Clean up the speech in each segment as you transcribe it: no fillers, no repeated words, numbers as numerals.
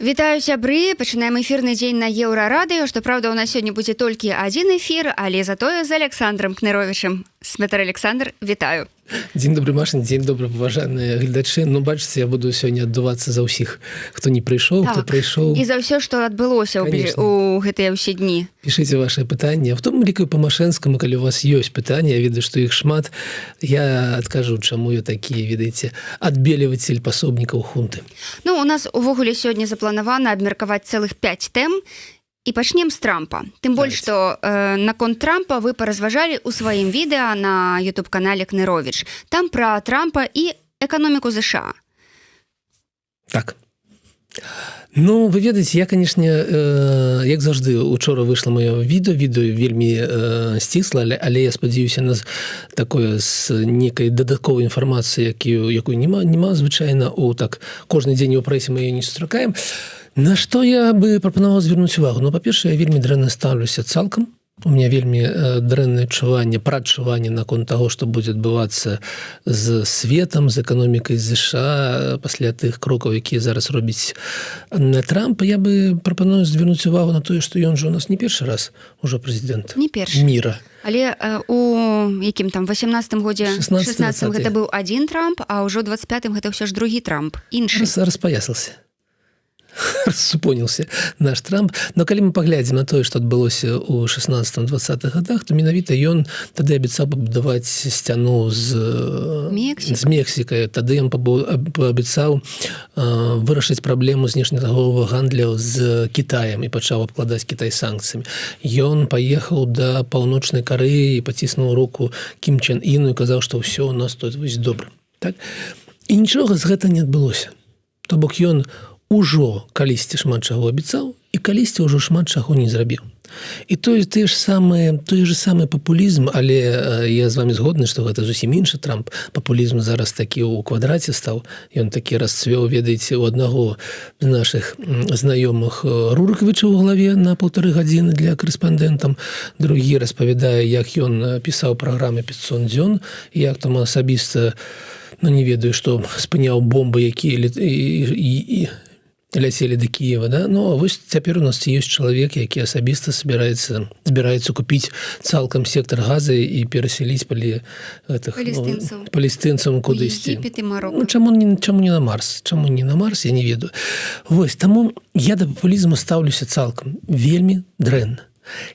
Вітаю сябры, пачынаем эфірны дзень на Еўрарадыё, што праўда у нас сёння будзе толькі адзін эфір, але затое з Александром Кныровичем. Смятар Александр, вітаю. Дзень добры, Машин, дзень добры, паважаныя гледачы. Ну, бачыце, я буду сёння аддувацца за ўсіх, хто не прыйшоў, хто прыйшоў. І за ўсё, што адбылося ў гэтыя ўсе дні. Пішыце ваши пытанні. В том ліку па-машэнскаму, калі у вас ёсць пытанні, я ведаю, што іх шмат, я адкажу, чаму я такі, ведаеце, адбелівацель пасобнікаў хунты. Ну, у нас увогуле сёння запланавана абмеркаваць цэлых 5 тэм. І пачнем з Трампа. Тым больш, што наконт Трампа вы паразважалі ў сваім відэа на YouTube-канале Кнырович. Там пра Трампа і эканоміку США. Так. Ну, вы ведаеце, я, канешне, як заўжды, учора выйшла маё відэо вельмі сцісла, але я спадзяюся на такое з некай дадатковай інфармацыі, якую нема звычайна у так кожны дзень у прэсе мы яе не сустракаем. На што я бы прапанаваў звярнуць увагу? Ну, па-першае, я вельмі дрэнна стаўлюся цалкам. У меня вельмі дрэннае прадчуванне наконт таго, што будзе адбывацца з светам, з эканомікай США пасля тых крокаў, якія зараз робіць Трамп. Я бы прапаную звярнуць увагу на тое, што ён жа у нас не першы раз ужо прэзідэнт міра. Але у якім там 18-м годзе, 16-м гэта быў адзін Трамп, а ўжо 25-м гэта ўсё ж другі Трамп, іншы. Распаясался. Рассупонился наш Трамп. Но калі мы паглядзім на тое, што адбылося ў 16-20 годах, то менавіта ён тады абяцаў пабудаваць сцяну з Мексікай. Тады ён паабяцаў вырашыць праблему знешнеторговага гандля з Кітаем і пачаў абкладаць Кітай санкцыямі. Ён паехаў да Паўночнай Карэі і паціснуў руку Кім Чен Іну і казаў, што ўсё у нас тут вось добра. Так? І нічога з гэта не адбылося. То бок ён ужо калісьці шмат чаго абяцаў і калісьці ўжо шмат чаго не зрабіў. І той же самы папулізм, але я з вами згодны, што гэта зусім іншы Трамп. Папулізм зараз такі ў квадраце стаў. Ён такі расцвёў, ведаеце, у аднаго з нашых знаёмых Рурыкавіча ў главе на 1,5 гадзіны для корэспандэнтам. Другі распавядае, як ён пісаў праграмы 500 дзён, як там асабіста, ну не ведаю, што спыняў бомбы, якія ляцелі да Кіева, да? Ну, а вось цяпер у нас ёсць чалавек, які асабіста збіраецца купіць цалкам сектар Газы і перасяліць палестынцам кудысьці. Ну, чаму не на Марс? Чаму не на Марс, я не ведаю. Вось, таму я да папулізму стаўлюся цалкам вельмі дрэнна.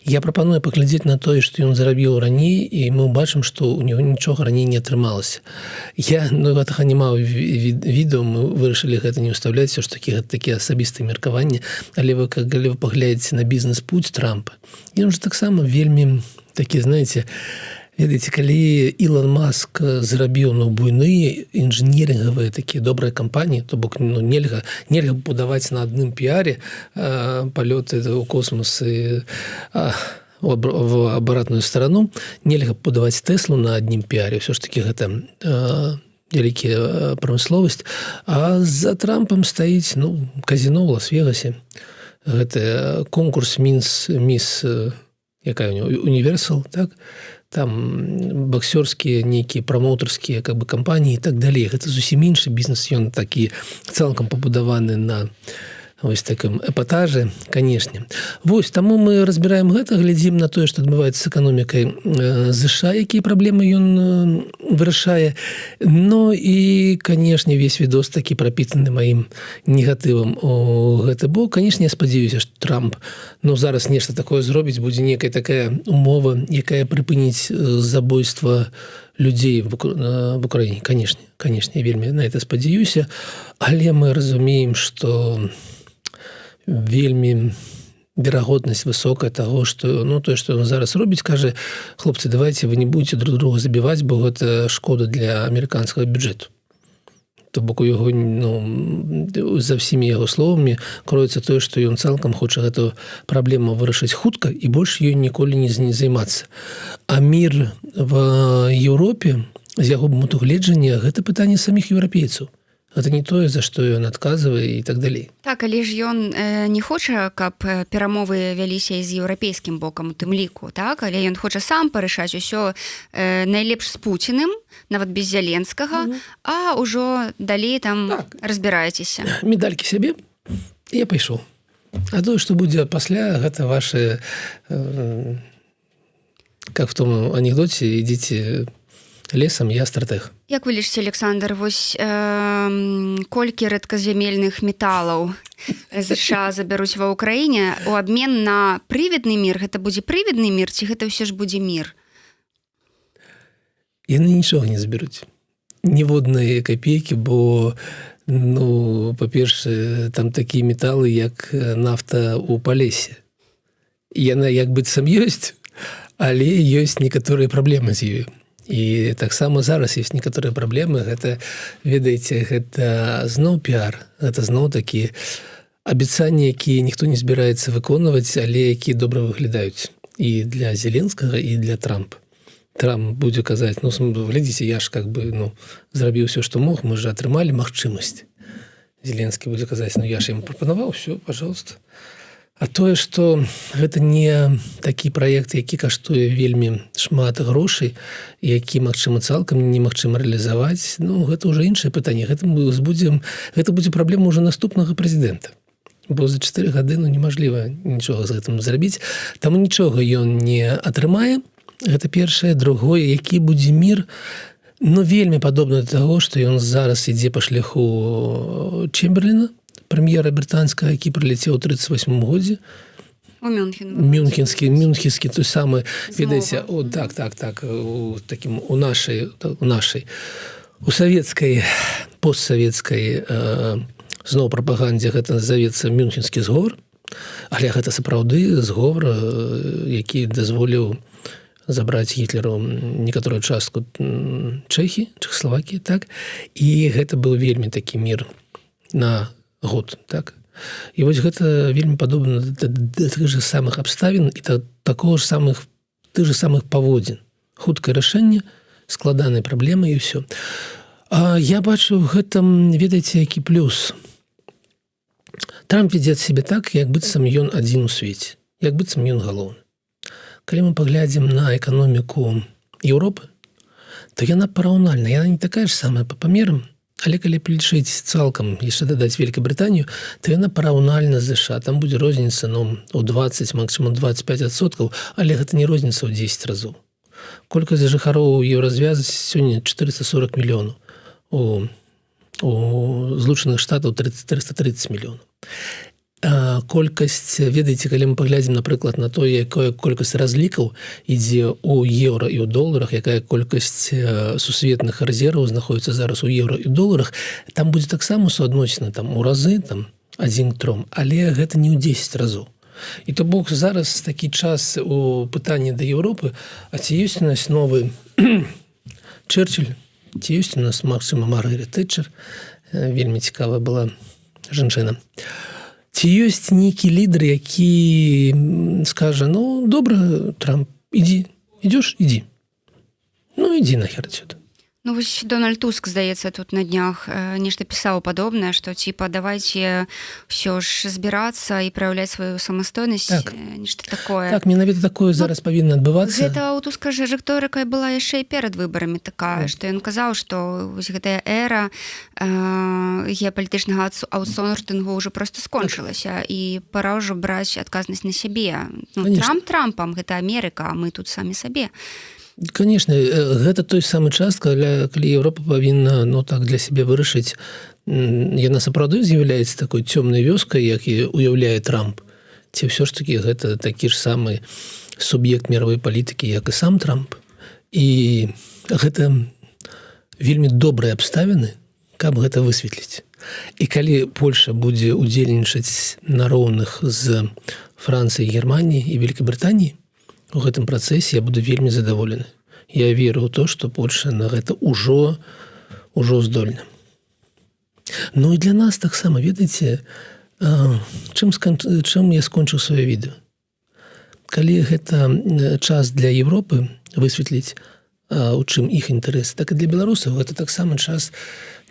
Я прапаную паглядзець на тое, што ён зрабіў раней, і мы бачым, што ў него нічога раней не атрымалася. Гэтага няма відэо, мы вырашылі гэта не ўстаўляць, ўсё ж такі асабістыя меркаванні, але калі вы паглядзіце на бізнес-путь Трампа, ён жа таксама вельмі такі, знаеце, ведаеце, калі Ілон Маск зрабіў буйныя інжынерынгавыя такія добрыя кампаніі, то бок нельга будаваць на адным піаре палёты ў космос і в абаратную старану, нельга будаваць Тэслу на адным піаре, ўсё ж такі гэта вялікая прамысловасць, а за Трампам стаіць казино ў Лас-Вегасе, гэта конкурс міс, якая у него, Універсал, так? Там боксерскія, нейкія прамоўтарскія кампаніі і так далей. Гэта зусім іншы бізнес, ён такі цалкам пабудаваны на вось такім эпатажы, канешне. Вось, таму мы разбіраем гэта, глядзім на тое, што адбываецца з эканомікай США, якія праблемы ён вырашае. Ну і, канешне, весь відос такі прапітаны маім негатывам у гэты бок. Канешне, я спадзяюся, што Трамп зараз нешта такое зробіць, будзе некая такая умова, якая прыпыніць забойства людзей в Украіне. Канешне, я вельмі на это спадзяюся, але мы разумеем, што вельмі верагоднасць высокая таго, што тое, што ён зараз робіць, кажа, хлопцы, давайте вы не будете друг друга забіваць, бо гэта шкода для амерыканскага бюджэту. То бок у яго, за всімі яго словамі кроецца тое, што ён цалкам хоча гэту праблему вырашыць хутка і больш ёй ніколі не займацца. А мір в Еўропе, з яго пункту-гледжання, гэта пытанне саміх еўрапейцаў. Гэта не тое, за што ён адказвае і так далей. Так, але ж ён не хоча, каб перамовы вяліся з еўрапейскім бокам у тым ліку, так? Але ён хоча сам парашаць усё найлепш з Пуціным, нават без Зеленскага, а ўжо далей там разбіраецеся. Медалькі сябе. я пайшоў. А тое, што будзе пасля, гэта ваши, как в том анекдоце, ідзіце лесам, я стратег. Як вы лічыце, Александр, вось колькі рэдказямельных металаў ЗША забяруць ва ўкраіне у абмен на прывідны мір? Гэта будзе прывідны мір, ці гэта ўсё ж будзе мір? Яны нічога не забяруць. Ніводнай капейкі, бо, ну, па-першае, там такія металы, як нафта ў Палесе. Яна як быццам ёсць, але ёсць некаторыя праблемы з ёю. І таксама зараз ёсць некаторыя праблемы. Гэта, ведаеце, гэта зноў піар. Гэта зноў такі абяцанні, якія ніхто не збіраецца выконваць, але якія добра выглядаюць і для Зеленскага, і для Трампа. Трамп будзе казаць, ну, глядзіце, я ж как бы, ну, зрабіў ўсё, што мог, мы ж атрымалі магчымасць. Зеленскі будзе казаць, ну, я ж ім прапанаваў, ўсё, пожалуйста. А тое, што гэта не такі праект, які каштуе вельмі шмат грошай, які, магчыма, цалкам немагчыма рэалізаваць, ну, гэта ўжо іншае пытанне. Гэта будзе праблема ўжо наступнага прэзідэнта. Бо за 4 гады, ну, немажліва нічога з гэтым зрабіць. Таму нічога ён не атрымае. Гэта першае. Другое, які будзе мір, ну, вельмі падобна да таго, што ён зараз ідзе па шляху Чемберлена, прэм'ера брытанскага, які прыляцеў у 38 годзе. У Мюнхен. Мюнхенскі, той самы, ведаеце, у нашай, у савецкай, постсавецкай зноў прапагандзе гэта назавецца Мюнхенскі зговар, але гэта сапраўды зговар, які дазволіў забраць Гітлеру некаторую частку Чэхаславакіі, так? І гэта быў вельмі такі мір на год, так? І вось гэта вельмі падобна да тых же самых абставін і тых же самых паводзін. Хуткае рашэнне, складаныя праблемы і ўсё. А я бачу ў гэтым, ведаеце, які плюс. Трамп вядзе сябе так, як быццам ён адзін у свеце, як быццам ён галоўны. Калі мы паглядзім на эканоміку Еўропы, то яна параўнальна, яна не такая ж самая па памерам, але калі палічыць цалкам, яшчэ дадаць Великабрытанію, то яна параўнальна з ЗША. Там будзе розніца, ну, у 20, максимум 25%, але гэта не розніца ў 10 разоў. Колькасць жыхароў Еўразвяза сёння 440 мільёнаў. У Злучаных Штатаў 330 мільёнаў. Колькасць, ведаеце, калі мы паглядзім, напрыклад, на то, якая колькасць разлікаў ідзе ў еўра і ў доларах, якая колькасць сусветных рэзерваў знаходіцца зараз у еўра і доларах, там будзе таксама суадносіна там у разы, там 1 к 3, але гэта не ў 10 разоў. І то бок зараз такі час у пытанні да Еўропы, а ці ёсць у нас новы Чэрчыль, ці ёсць у нас, магчыма, Маргарет Тэтчер, вельмі цікавая была жанчына. Ці ёсць нейкі лідар, які скажа, ну, добра, Трамп, ідзі, ідзёш, ідзі. Ну, ідзі нахер адсюда. Ну, вось Дональд Туск, здаецца, тут на днях нешта пісаў падобнае, што, типа, давайте ўсё ж збірацца і праяўляць сваю самастойнасць, так. Нешта такое. Так, менавіта такое зараз павінна адбывацца. Гэта у Туска ж рыторыка была яшчэ і перад выбарамі такая, што ён казаў, што вось гэтая эра геапалітычнага аутсорсінгу ўжо проста скончылася, і пара ўжо браць адказнасць на сябе. Ну, Трамп Трампам, гэта Амерыка, а мы тут самі сабе. Конечно, гэта той самы час, калі Еўропа павінна, ну, так, для сябе вырашыць. Яна сапраўды з'яўляецца такой цёмнай вёскай, як і уяўляе Трамп. Ці ўсё ж такі гэта такі ж самы суб'ект міровой палітыкі, як і сам Трамп. І гэта вельмі добрыя абставіны, каб гэта высветліць. І калі Польша будзе удзельнічаць на роўных з Францыяй, Германіяй і Великабрытаніяй, у гэтым працэсе я буду вельмі задаволены. Я веру ў то, што Польша на гэта ўжо здольна. Ну і для нас таксама, ведаеце, чым я скончыў сваё відэо. Калі гэта час для Еўропы высветліць, у чым іх інтарэсы, так і для беларусаў гэта таксама час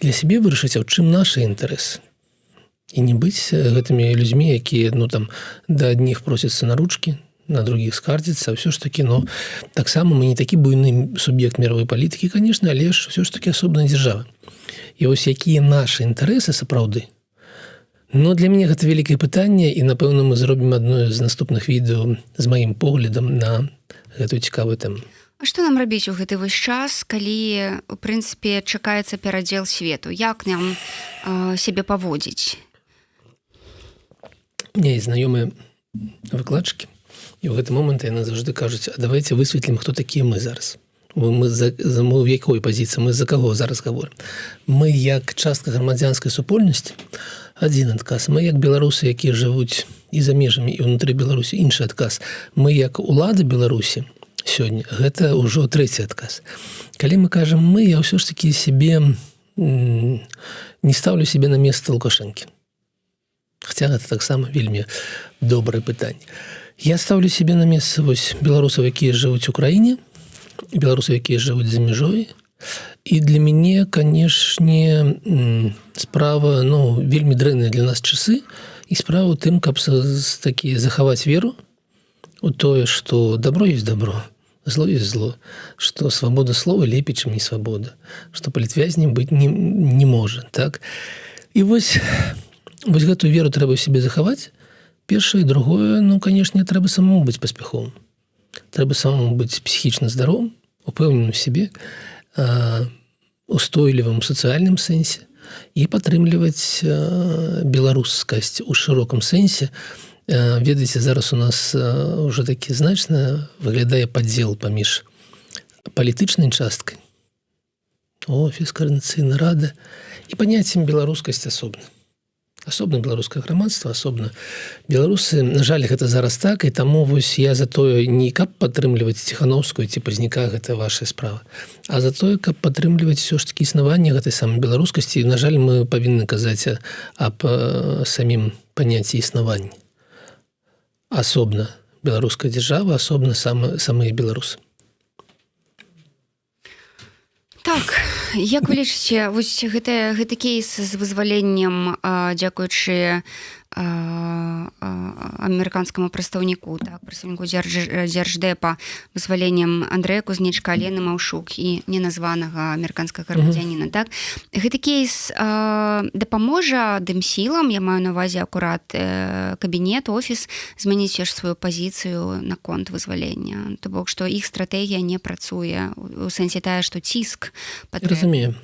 для сябе вырашыць, а ў чым нашы інтарэсы. І не быць гэтымі людзьмі, якія, ну, там, да адних просяцца на ручкі, на других скардзіцца, ўсё ж такі, ну, таксама мы не такі буйны суб'ект міровой палітыкі, конечно, але ж ўсё ж такі асобная дзяржава. І вось якія нашы інтарэсы сапраўды, Ну, для мяне гэта вялікае пытанне, і, напэўна, мы зробім адно з наступных відэо з маім поглядам на гэтую цікавую тэму. А што нам рабіць у гэты вось час, калі, у прынцыпе, чакаецца перадзел свету? Як нам сябе паводзіць? У меня есть знаёмыя выкладчыкі, і ў гэты момант яны заўжды кажуць: а давайте высветлім, хто такія мы зараз. Мы ў якой пазіцыі, мы за каго зараз гаворым. Мы як частка грамадзянскай супольнасці адзін адказ. Мы як беларусы, якія жывуць і за межамі, і ўнутры Беларусі іншы адказ. Мы як улады Беларусі сёння, гэта ўжо трэці адказ. Калі мы кажам мы, я ўсё ж такі сябе не ставлю сябе на месца Лукашэнкі. Хаця гэта таксама вельмі добрае пытанне. Я ставлю сябе на месца вось беларусаў, якія жывуць у краіне, беларусаў, якія жывуць за мяжой. І для мяне, канешне, справа, вельмі дрэнныя для нас часы, і справа ў тым, каб такі захаваць веру у тое, што добро ёсць добро, зло ёсць зло, што свабода слова лепей, чым не свабода, што палітвязнем быць не можа, так? І вось гэтую веру трэба ў сябе захаваць. Першае, другое, канешне, трэба самому быць паспяховым. Трэба самому быць псіхічна здаровым, упэўненым у сябе, устойлівым у сацыяльным сэнсе і падтрымліваць беларускасць у шырокім сэнсе. Ведаеце, зараз у нас ўжо такі значна выглядае падзел паміж палітычнай часткай, офіс, коордынацыйная рада, і паняццем беларускасць асобна. Асобна беларускае грамадства, асобна беларусы. На жаль, гэта зараз так, і таму вось я за тое не каб падтрымліваць Ціхановскую ці Пазняка, гэта ваша справа, а за тое, каб падтрымліваць ўсё ж такі існаванне гэтай самай беларускасці. І, на жаль, мы павінны казаць аб самім паняцці існавання. Асобна беларуская дзяржава, асобна самыя беларусы. Так, як вы лічыце, вось гэты кейс з вызваленнем, дзякуючы амерыканскаму прадстаўніку, прадстаўніку Дзярждэпа, вызваленнем Андрэя Кузнечка, Алены Маўшук і неназванага амерыканскага грамадзяніна, так? Гэты кейс дапаможа дымсілам, я маю на ўвазе акурат кабінет, офіс, змяніць сваю пазіцыю наконт вызвалення. То бок, што іх стратэгія не працуе, у сэнсе тая, што ціск патрэбны.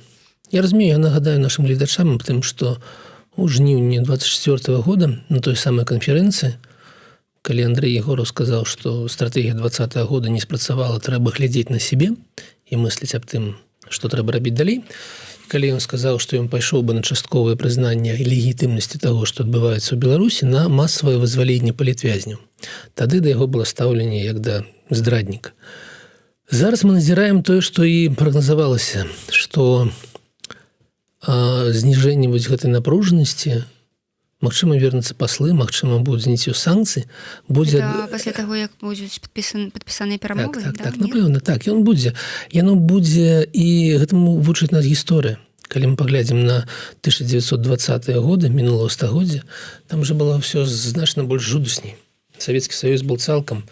Я разумею, я нагадаю нашим гледачам, тым, што у жніўні 24 года на той самай канферэнцыі, калі Андрэй Егораў сказаў, што стратэгія 20-го года не спрацавала, трэба глядзець на сябе і мысліць аб тым, што трэба рабіць далей. Калі ён сказаў, што ён пайшоў бы на частковае прызнанне і легітымнасці таго, што адбываецца ў Беларусі, на масавае вызваленне палітвязняў. Тады да яго было стаўленне як да здрадніка. Зараз мы назіраем тое, што і прагназавалася, што зніжэнне вось гэтай напружанасці, магчыма, вернуцца паслы, магчыма, будуць зняццё санкцый, будзе... Гэта пасля таго, як будуць падпісаныя перамовы? Так, напэўна, так. Яно будзе, і гэтаму вучыць нас гісторыя. Калі мы паглядзім на 1920-е годы мінулага стагоддзя, там жа было ўсё значна больш жудасней. Савецкі Саюз был цалкам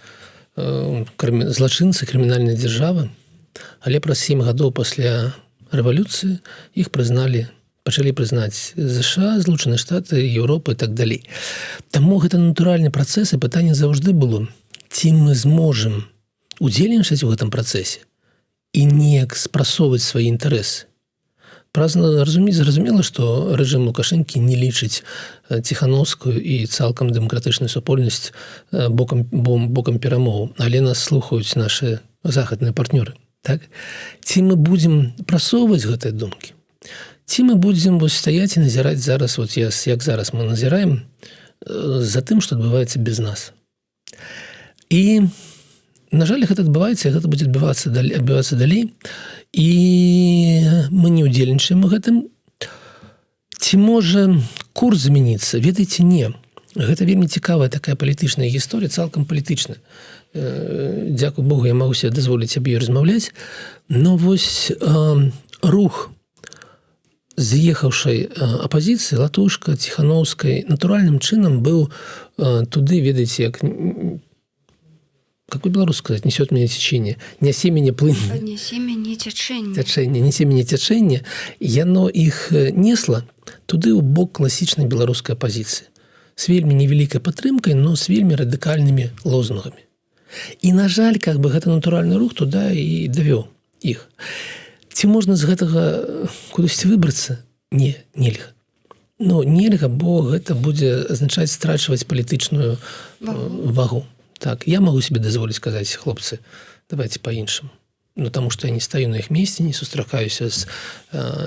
злачынцы, крымінальная дзяржава, але праз 7 гадоў пасля рэвалюцыі іх пачалі прызнаць ЗША, Злучаныя Штаты, Еўропа і так далей. Таму гэта натуральны працэс, і пытанне заўжды было, ці мы зможам удзельнічаць у гэтым працэсе і неяк спрасоўваць свае інтарэсы. Зразумела, што рэжым Лукашэнкі не лічыць Ціхановскую і цалкам дэмакратычную супольнасць бокам перамоваў, але нас слухаюць нашы захадныя партнёры. Так? Ці мы будзем прасоўваць гэтыя думкі? Ці мы будзем стаяць і назіраць зараз, як зараз мы назіраем, за тым, што адбываецца без нас. І, на жаль, гэта адбываецца, і гэта будзе адбывацца далей, і мы не ўдзельнічаем у гэтым. Ці можа курс змяніцца? Ведаеце, не. Гэта вельмі цікавая такая палітычная гісторыя, цалкам палітычная. Дзякуй Богу, я магу себе дазволіць аб ёй размаўляць, но вось рух з'ехаўшай апазіцыі, Латушка, Ціхановскай, натуральным чынам быў туды, ведаеце, як, как беларус сказаць, несёт мяне цячэнне, нясе мяне плынь. Нясе мяне цячэнне. Нясе мяне цячэнне. Яно іх несла туды ў бок класічнай беларускай апазіцыі. З вельмі невялікай падтрымкай, но з вельмі радыкальнымі лозунгамі. І, на жаль, гэта натуральны рух туды і давёў іх. Ці можна з гэтага кудысьці выбрацца? Не, нельга. Ну, нельга, бо гэта будзе азначаць страчваць палітычную вагу. Так, я магу себе дазволіць сказаць, хлопцы, давайте па-іншаму. Ну, таму што я не стаю на іх месцы, не сустракаюся з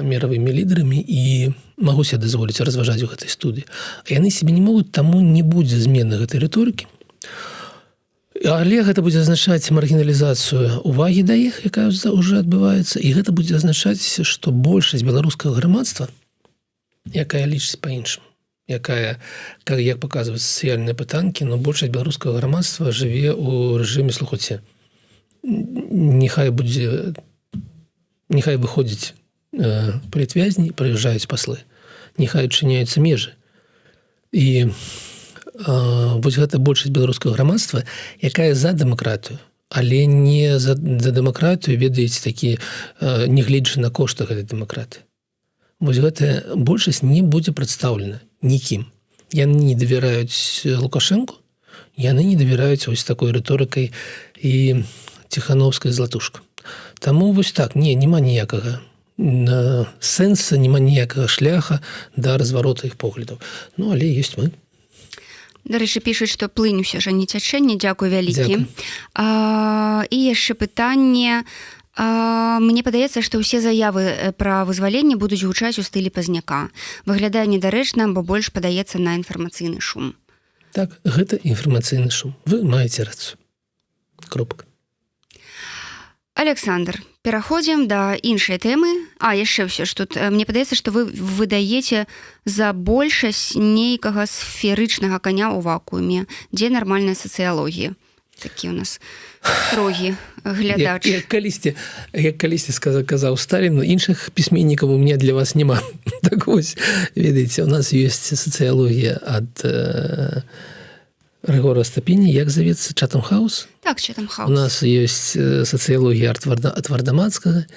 міравымі лідарамі і магу себе дазволіць разважаць у гэтай студыі. А яны себе не могуць, таму не будзе змены гэтай рыторыкі. Але гэта будзе азначаць маргіналізацыю увагі да іх, якая ўжо адбываецца, і гэта будзе азначаць, што большасць беларускага грамадства, якая лічыць па-іншаму, якая, як паказваюць сацыяльныя пытанкі, но большасць беларускага грамадства жыве ў рэжыме слухайце. Нехай выходзіць палітвязні, прыязджаюць паслы. Нехай адчыняюцца межы. І вось гэта большасць беларускага грамадства, якая за дэмакратыю, але не за дэмакратыю, ведаеце, такі нягледзячы на кошты гэтай дэмакратыі. Вось гэтая большасць не будзе прадстаўлена нікім. Яны не давяраюць Лукашэнку, яны не давяраюць вось такой рыторыкай і Ціхановскай златушка. Таму вось так, няма ніякага сэнса, няма ніякага шляха да разварота іх поглядаў. Ну, але ёсць мы. Дарэчы, пішуць, што плынь усё ж, а не цячэнне. Дзякуй вялікі. І яшчэ пытанне. Мне падаецца, што ўсе заявы пра вызваленне будуць гучаць у стылі пазняка. Выглядае недарэчна, бо больш падаецца на інфармацыйны шум. Так, гэта інфармацыйны шум. Вы маеце рацыю. Кропка. Александр, пераходзім да іншай тэмы. Яшчэ ўсё ж тут. Мне падаецца, што вы выдаеце за большасць нейкага сферычнага каня ў вакууме. Дзе нармальная сацыялогія? Такі у нас строгі глядач. Як калісьці казаў Сталін, іншых пісьменнікаў у меня для вас няма. Так вось, ведаеце, у нас ёсць сацыялогія ад Рыгора Стапіні, як завецца, Чатам Хаус? Так, Чатам Хаус. У нас ёсць сацыялогія ад Вардамацкага.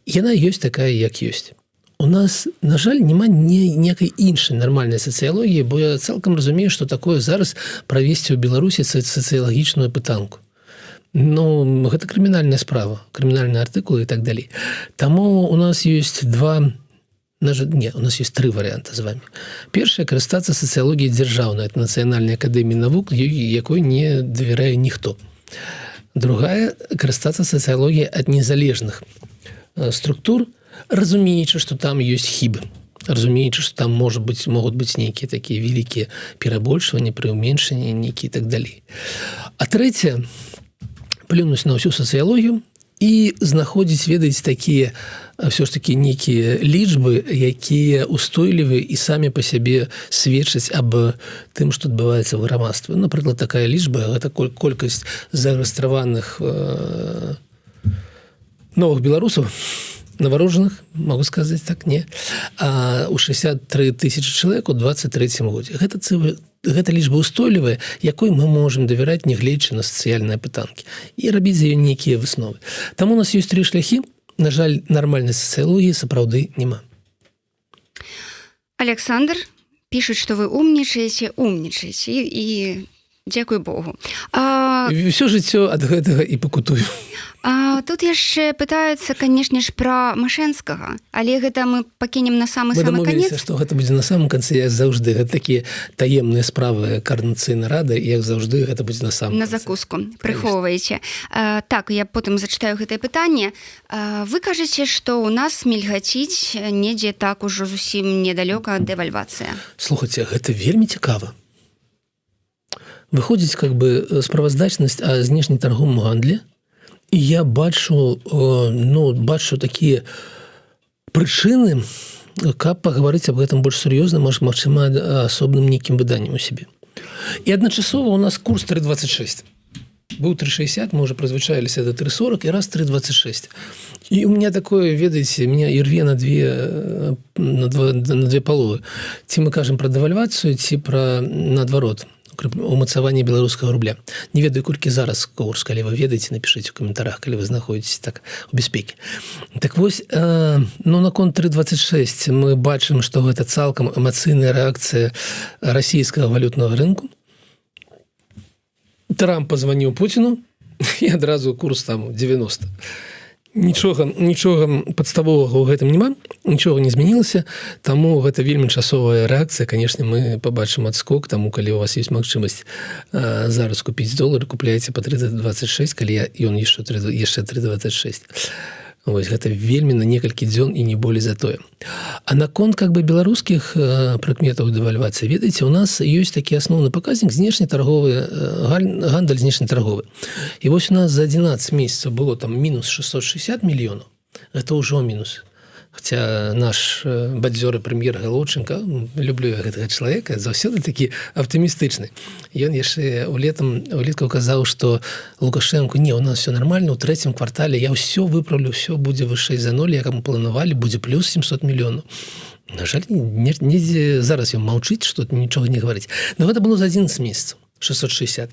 Яна ёсць такая, як ёсць. У нас, на жаль, няма ніякай іншай нармальнай сацыялогіі, бо я цалкам разумею, што такое зараз правесці ў Беларусі сацыялагічную пытанку. Ну, гэта крымінальная справа, крымінальныя артыкулы і так далей. Таму у нас ёсць у нас ёсць 3 варыянты з вами. Першае, карыстацца сацыялогіяй дзяржаўнай ад Нацыянальнай акадэміі навук, якой не давярае ніхто. Другая, карыстацца сацыялогіяй ад незалежных структур, разумеючы, што там ёсць хібы. Разумеючы, што там могуць быць нейкія такія вялікія перабольшванні, прыўменшанні, нейкія і так далей. А трэцяе, плюнуць на ўсю сацыялогію і знаходзіць, ведаеце, такія ўсё ж такі нейкія лічбы, якія устойлівыя і самі па сябе сведчаць аб тым, што адбываецца ў грамадстве. Напрыклад, такая лічба, гэта колькасць зарэгістраваных новых беларусаў, наварожаных, могу сказаць так, не, у 63 тысячи чалавек у 23 годзе. Гэта лічба устойлівая, якой мы можам давяраць, нягледзячы на сацыяльныя пытанкі, і рабіць за ёй нейкія высновы. Таму у нас ёсць 3 шляхі. На жаль, нармальнай сацыялогіі сапраўды няма. Александр, пішуць, што вы умнічаеце і дзякуй Богу. Всё жыццё ад гэтага і пакутую. Тут яшчэ пытаюцца, канешне ж, пра Машэнскага, але гэта мы пакінем на самы-самы канец. Мы дамовіліся, што гэта будзе на самым канцы, як заўжды. Гэта такія таемныя справы Координацыйнай рады, і як заўжды гэта будзе на самым канцы. На закуску прыхоўваеце. Так, я потым зачытаю гэтае пытанне. Вы кажаце, што ў нас мільгаціць недзе так ужо зусім недалёка дэвальвацыя. Слухайце, гэта вельмі цікава. Выходзіць справаздачнасць о знешнетарговым гандлі, і я бачу такія прычыны, каб пагаварыць аб гэтым больш сур'ёзна, магчыма, асобным нейкім выданнем у сябе. І адначасова у нас курс 3.26. Быў 3.60, мы уже прызвычаіліся да 3.40 і раз 3.26. І у меня такое, ведаеце, меня і рве на две паловы. Ці мы кажам пра дэвальвацыю, ці пра наадварот. умацаванне беларускага рубля. Не ведаю, колькі зараз курс, калі вы ведаеце, напішыце ў каментарах, калі вы знаходзіце так у бяспекі. Так вось, наконт 3.26 мы бачым, што гэта цалкам эмацыйная рэакцыя расійскага валютнага рынку. Трамп пазваніў Пуціну, і адразу курс там 90. Нічога падставовага ў гэтым няма, нічога не змянілася, таму гэта вельмі часовая рэакцыя. Канешне, мы пабачым адскок, таму калі у вас ёсць магчымасць зараз купіць долар, купляеце па 3.26, калі ён яшчэ 3.26. Вось, гэта вельмі на некалькі дзён і не болей за тое. А наконт беларускіх прыкметаў дэвальвацыі, ведаеце, у нас ёсць такі асноўны паказнік знешнетарговы гандаль знешнетарговы. І вось у нас за 11 месяцаў было там мінус 660 мільёнаў. Гэта ўжо мінус. Хаця наш бадзёры прэм'ер Галоўчынка, люблю гэтага чалавека, заўсёды такі аптымістычны. Ён яшчэ улетку казаў, што Лукашенко, не, у нас все нормально, у трэцім квартале я ўсё выправлю, ўсё будзе вышэй за 0, як мы планавалі, будзе плюс 700 мільёнаў. На жаль, недзе зараз ён маўчыць, што нічога не гаварыць. Но гэта было за 11 месяцаў, 660.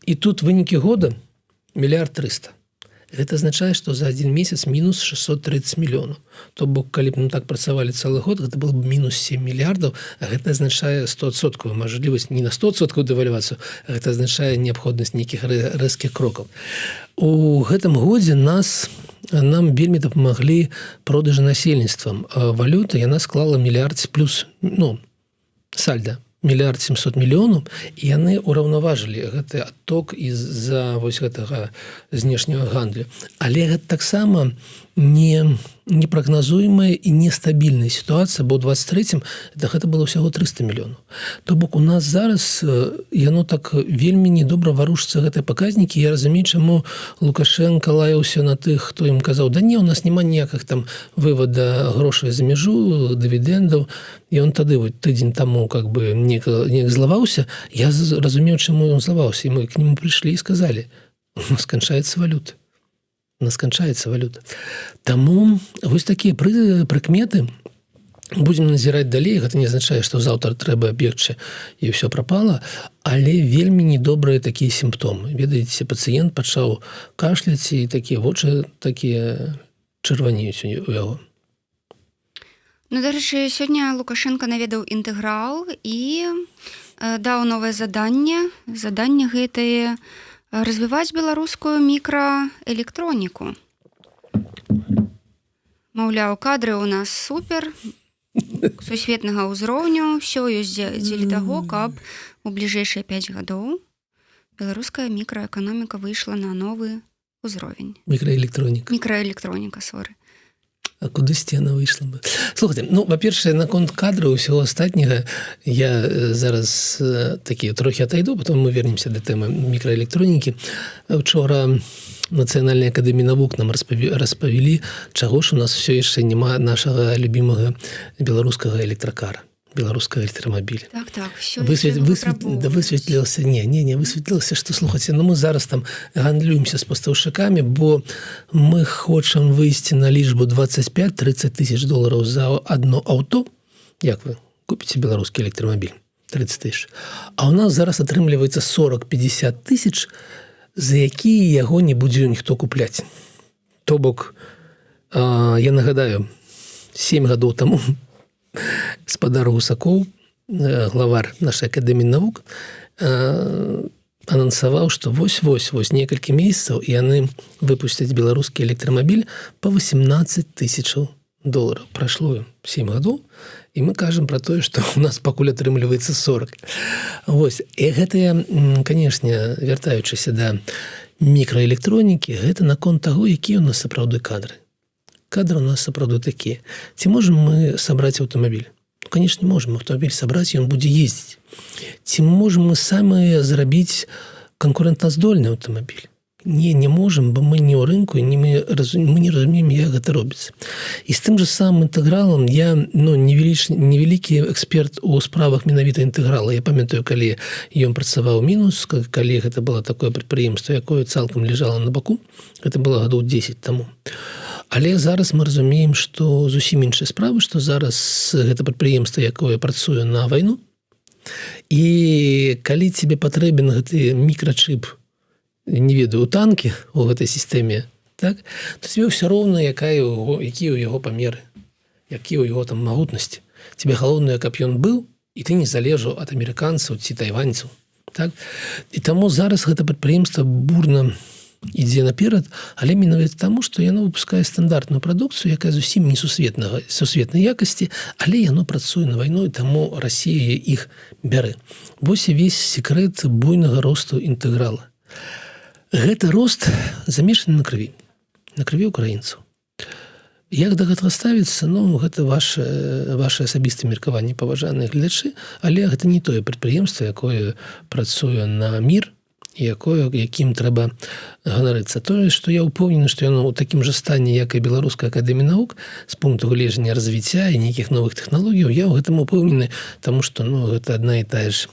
І тут вынікі года 1 300 000 000. Гэта азначае, што за один месяц мінус 630 мільёнаў. То бок, калі б мы так працавалі цэлы год, гэта было б мінус 7 мільярдаў, а гэта азначае 100% мажлівасць не на 100% дэвальвацыю, а гэта азначае неабходнасць нейкіх рэзкіх крокаў. У гэтым годзе нам вельмі дапамаглі продажы насельніцтвам. Валюта, яна склала мільярд плюс, сальда. 1 700 000 000, і яны ўраўнаважылі гэты адток з-за вось гэтага знешняга гандлю. Але гэта таксама непрагназуемая і нестабільная сітуацыя, бо ў 23-м гэта было ўсяго 300 мільёнаў. То бок у нас зараз яно так вельмі недобра варушыцца гэтыя паказнікі. Я разумею, чаму Лукашенко лаяўся на тых, хто ім казаў, да не, у нас няма ніякіх там вывода грошай за мяжу, дывідэндаў. І он тады тыдзень таму неяк злаваўся. Я разумею, чаму ён злаваўся. І мы к нему прыйшлі і сказалі, у нас канчаецца валюта. У нас канчаецца валюта. Таму вось такія прыкметы будзем назіраць далей. Гэта не азначае, што заўтра трэба бегчы і ўсё прапала, але вельмі недобрыя такія сімптомы. Ведаеце, пацыент пачаў кашляць, і такія вочы такія чырванеюць у яго. Дарэчы, сёння Лукашенко наведаў інтэграл і даў новае заданне. Заданне гэтае развіваць беларускую мікраэлектроніку. Маўляў, кадры ў нас супер, сусветнага ўзроўню, ўсё ёсць дзеля таго, каб у бліжэйшыя 5 гадоў беларуская мікраэканоміка выйшла на новы ўзровень. Мікраэлектроніка, соры. А кудысьці яна выйшла бы? Слухайте, па-першае, наконт кадраў усього астатняга я зараз такі трохі атайду, потом мы вернемся да тэмы мікраэлектронікі. Учора Нацыянальная акадэмія навук нам распавялі, чаго ж у нас все яшчэ няма нашага любімага беларускага электракара, беларускага электрамабіля. Так, все высветлілася, высветлілася, што, слухайце, мы зараз там гандлюемся з пастаўшчыкамі, бо мы хочам выйсці на лічбу 25-30 тысяч долараў за одно аўто. Як вы купіце беларускі электрамабіль? 30 тысяч. А у нас зараз атрымліваецца 40-50 тысяч, за якія яго не будзе ніхто купляць. То бок, я нагадаю, 7 гадоў таму спадар Гусакоў, главар нашай акадэміі навук, анансаваў, што вось некалькі месяцаў яны выпусцяць беларускі электрамабіль па 18 тысячаў долараў. Прайшло 7 гадоў, і мы кажам пра тое, што у нас пакуль атрымліваецца 40. Вось. І гэтыя, канешне, вяртаючыся да мікраэлектронікі, гэта наконт таго, якія ў нас сапраўды кадры. Кадры у нас сапраўды такія. Ці можам мы сабраць аўтамабіль? Конечно, можам аўтамабіль сабраць, ён будзе ездзіць. Ці можам мы самі зрабіць канкурэнтаздольны аўтамабіль? Не можам, бо мы не ў рынку, і мы не разумеем, як гэта робіцца. І з тым жа самым інтэгралам я невялікі эксперт у справах менавіта інтэграла. Я памятаю, калі ён працаваў мінус, калі гэта было такое прадпрыемства, якое цалкам ляжала на баку, гэта было гадоў 10 таму. Але зараз мы разумеем, што зусім іншыя справы, што зараз гэта прадпрыемства, якое працуе на вайну, І калі тебе патрэбен гэты мікрачып, не ведаю, у танкі у гэтай сістэме, так, то тебе ўсё роўна, якія ў яго памеры, якія ў яго там магутнасці. Тебе галоўнае, каб ён быў, і ты не залежаў ад амерыканцаў ці тайваньцаў. Так? І таму зараз гэта прадпрыемства бурна ідзе наперад, але менавіта таму, што яно выпускае стандартную прадукцыю, якая зусім не сусветнай якасці, але яно працуе на вайну, і таму Расія іх бярэ. Вось і весь секрэт буйнага росту інтэграла. Гэты рост замешаны на крыві украінцаў. Як да гэтага ставіцца, ну, гэта ваше асабістае меркаванне, паважаныя гледачы, але гэта не тое прадпрыемства, якое працуе на мір, якім трэба ганарыцца. Тое, што я ўпэўнены, што яно ў такім жа стане, як і Беларуская акадэмія навук, з пункту гледжання развіцця і нейкіх новых тэхналогіяў, я ў гэтым упэўнены, таму што, ну, гэта адна і та ж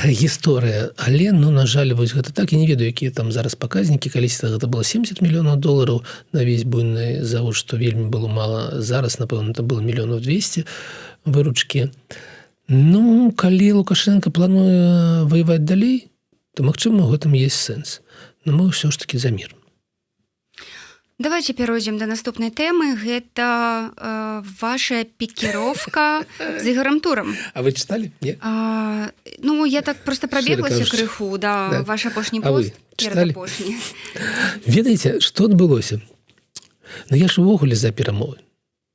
гісторыя. Але, ну, на жаль, вось гэта так. Я не ведаю, якія там зараз паказнікі. Калісьці гэта было $70 мільёнаў на весь буйны завод, што вельмі было мала. Зараз, напэўна, это было $200 выручкі. Ну, калі Лукашенко плануе воевать далей, то, магчыма, у гэтым есть сэнс. Но мы ўсё ж таки за мир. Давайте перейдем до наступной темы. Это ваша пикировка с Игорем Туром. А вы читали? Нет? Ну, я так просто пробеглася крыху, да, ваш апошні пост. Читали? Ведаеце, што адбылося? Ну, я ж увогуле за перамовы.